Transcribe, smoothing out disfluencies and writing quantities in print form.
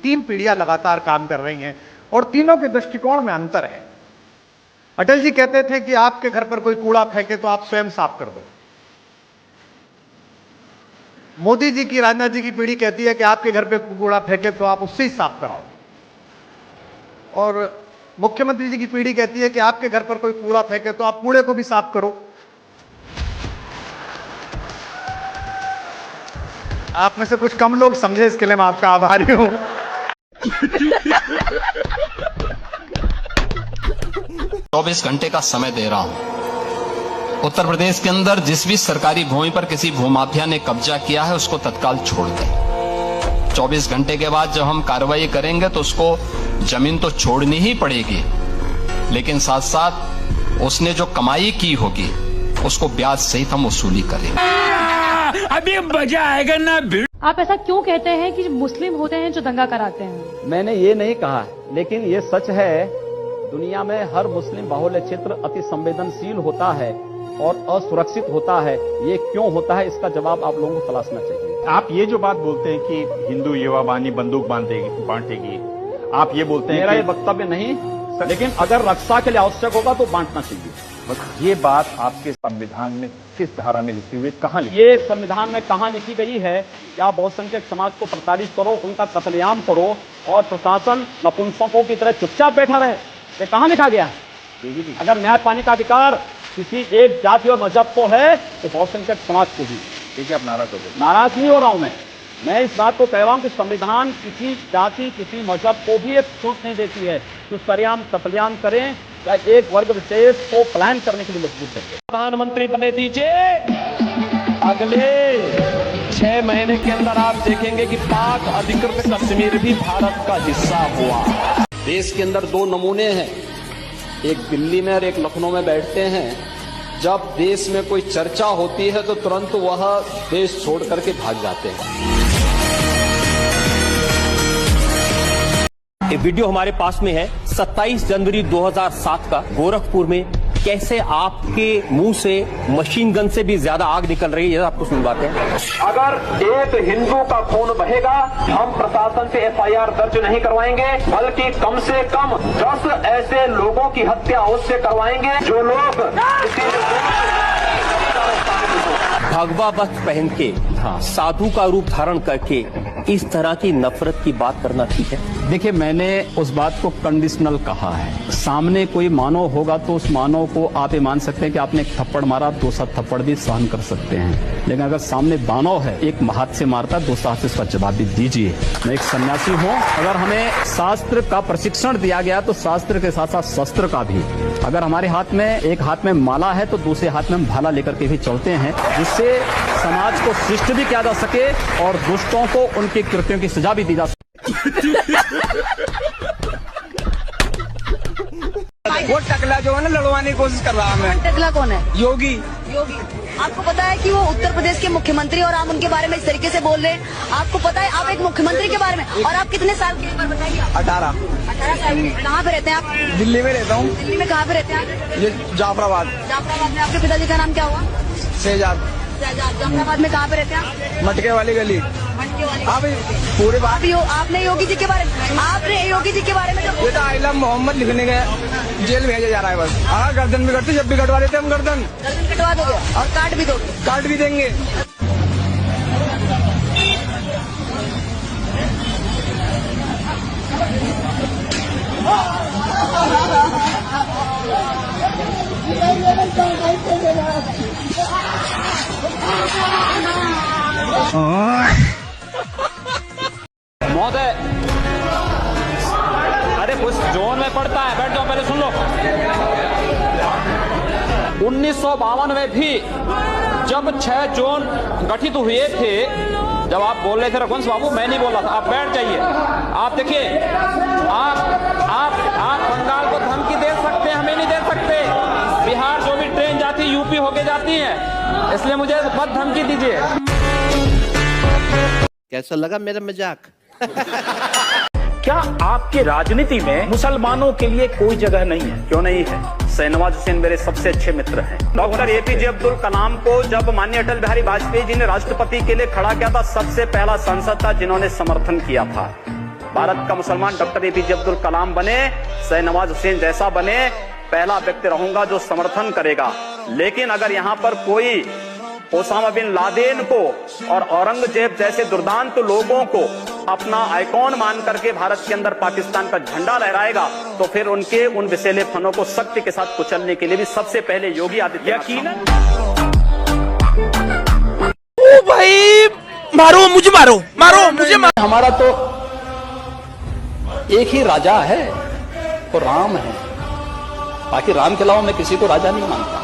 3 पीढ़ियां लगातार काम कर रही हैं और तीनों के दृष्टिकोण में अंतर है। अटल जी कहते थे कि आपके घर पर कोई कूड़ा फेंके तो आप स्वयं साफ कर दो। मोदी जी की, राजनाथ जी की पीढ़ी कहती है कि आपके घर पे कूड़ा फेंके तो आप उससे ही साफ कराओ। और मुख्यमंत्री जी की पीढ़ी कहती है कि आपके घर पर कोई कूड़ा फेंके तो आप कूड़े को भी साफ करो। आप में से कुछ कम लोग समझे, इसके लिए मैं आपका आभारी हूं। 24 घंटे का समय दे रहा हूं। उत्तर प्रदेश के अंदर जिस भी सरकारी भूमि पर किसी भूमाफिया ने कब्जा किया है उसको तत्काल छोड़ दें। 24 घंटे के बाद जब हम कार्रवाई करेंगे तो उसको जमीन तो छोड़नी ही पड़ेगी, लेकिन साथ साथ उसने जो कमाई की होगी उसको ब्याज सहित हम वसूली करेंगे। अभी मजा आएगा ना। आप ऐसा क्यों कहते हैं कि मुस्लिम होते हैं जो दंगा कराते हैं? मैंने ये नहीं कहा, लेकिन ये सच है, दुनिया में हर मुस्लिम बाहुल्य क्षेत्र अति संवेदनशील होता है और असुरक्षित होता है। ये क्यों होता है, इसका जवाब आप लोगों को तलाशना चाहिए। आप ये जो बात बोलते हैं कि हिंदू युवा बानी बंदूक बांटेगी, आप ये बोलते हैं, मेरा ये वक्तव्य नहीं, लेकिन अगर रक्षा के लिए आवश्यक होगा तो बांटना चाहिए। बस ये बात आपके संविधान में किस धारा में लिखी हुई, कहाँ लिखी? ये संविधान में कहाँ लिखी गई है कि आप बहुसंख्यक समाज को प्रताड़ित करो, उनका कत्लेआम करो और प्रशासन नपुंसकों की तरह चुपचाप बैठा रहे? ये कहाँ लिखा गया है? अगर न्याय पाने का अधिकार किसी एक जाति और मजहब को है तो बहुसंख्यक समाज को भी। ठीक है, आप नाराज हो गए। नाराज नहीं हो रहा हूं मैं इस बात को कह रहा हूं कि संविधान किसी जाति, किसी मजहब को भी एक छूट नहीं देती है कि सरेआम कत्लेआम करें या एक वर्ग विशेष को प्लान करने के लिए मजबूर है। प्रधानमंत्री बने दीजिए, अगले 6 महीने के अंदर आप देखेंगे कि पाक अधिकृत कश्मीर भी भारत का हिस्सा हुआ। देश के अंदर 2 नमूने हैं, एक दिल्ली में और एक लखनऊ में बैठते हैं। जब देश में कोई चर्चा होती है तो तुरंत वह देश छोड़ करके भाग जाते हैं। ये वीडियो हमारे पास में है 27 जनवरी 2007 का, गोरखपुर में कैसे आपके मुंह से मशीन गन से भी ज्यादा आग निकल रही है, आपको सुनवाते हैं। अगर एक हिंदू का खून बहेगा, हम प्रशासन से FIR दर्ज नहीं करवाएंगे, बल्कि कम से कम 10 ऐसे लोगों की हत्या उससे करवाएंगे जो लोग भगवा वस्त्र पहन के, साधु का रूप धारण करके इस तरह की नफरत की बात करना ठीक है? देखिए, मैंने उस बात को कंडीशनल कहा है। सामने कोई मानव होगा तो उस मानव को आप ये मान सकते हैं कि आपने एक थप्पड़ मारा, दूसरा थप्पड़ भी सहन कर सकते हैं, लेकिन अगर सामने दानव है, एक हाथ से मारता है, दूसरा हाथ से उसका जवाब भी दीजिए। मैं एक सन्यासी हूँ, अगर हमें शास्त्र का प्रशिक्षण दिया गया तो शास्त्र के साथ साथ शस्त्र का भी। अगर हमारे हाथ में एक हाथ में माला है तो दूसरे हाथ में हम भाला लेकर के भी चलते हैं, जिससे समाज को शिष्ट भी किया जा सके और दुष्टों को उनके कृत्यों की सजा भी दी जा सके। वो टकला जो है ना, लड़वाने की कोशिश कर रहा है। मैं टकला कौन है? योगी। आपको पता है कि वो उत्तर प्रदेश के मुख्यमंत्री और आप उनके बारे में इस तरीके से बोल रहे हैं? आपको पता है आप एक मुख्यमंत्री के बारे में, और आप कितने साल के, एक बार बताइए। 18 साल। कहाँ पे रहते हैं आप? दिल्ली में रहता हूँ। दिल्ली में कहाँ पे रहते हैं? ये जाफराबाद। जाफराबाद में। आपके पिताजी का नाम क्या हुआ? शहजाद। जाफराबाद में कहाँ पे रहते हैं? मटके वाली गली। मटके वाली। आप पूरे बात आपने योगी जी के बारे में, ये तो आइला मोहम्मद लिखने गए, जेल भेजा जा रहा है बस। अगर गर्दन भी कटते, जब भी कटवा देते हम गर्दन कटवा दोगे और काट भी दोगे? काट भी देंगे। महोदय, अरे कुछ जोन में पड़ता है, बैठ जाओ, पहले सुन लो। 1952 में भी जब 6 जोन गठित हुए थे, जब आप बोल रहे थे रघुवंश बाबू, मैं नहीं बोल रहा था, आप बैठ जाइए। आप देखिए, आप बंगाल को धमकी दे सकते हैं, हमें नहीं दे सकते। बिहार जो भी ट्रेन जाती है यूपी होके जाती है, इसलिए मुझे मत धमकी दीजिए। कैसा लगा मेरा मजाक? क्या आपकी राजनीति में मुसलमानों के लिए कोई जगह नहीं है? क्यों नहीं है? शहनवाज हुसैन मेरे सबसे अच्छे मित्र हैं। डॉक्टर APJ अब्दुल कलाम को जब माननीय अटल बिहारी वाजपेयी जी ने राष्ट्रपति के लिए खड़ा किया था, सबसे पहला सांसद था जिन्होंने समर्थन किया था। भारत का मुसलमान डॉक्टर एपीजे अब्दुल कलाम बने, शाहनवाज हुसैन जैसा बने, पहला व्यक्ति रहूंगा जो समर्थन करेगा। लेकिन अगर यहाँ पर कोई ओसामा बिन लादेन को और औरंगजेब जैसे दुर्दांत लोगों को अपना आइकॉन मान करके भारत के अंदर पाकिस्तान का झंडा लहराएगा, तो फिर उनके उन विषैले फनों को सख्ती के साथ कुचलने के लिए भी सबसे पहले योगी आदित्यनाथ यकीनन। ओ भाई मारो मुझे, मारो मारो मुझे, मारो। हमारा तो एक ही राजा है, वो राम है। बाकी राम के अलावा मैं किसी को राजा नहीं मानता।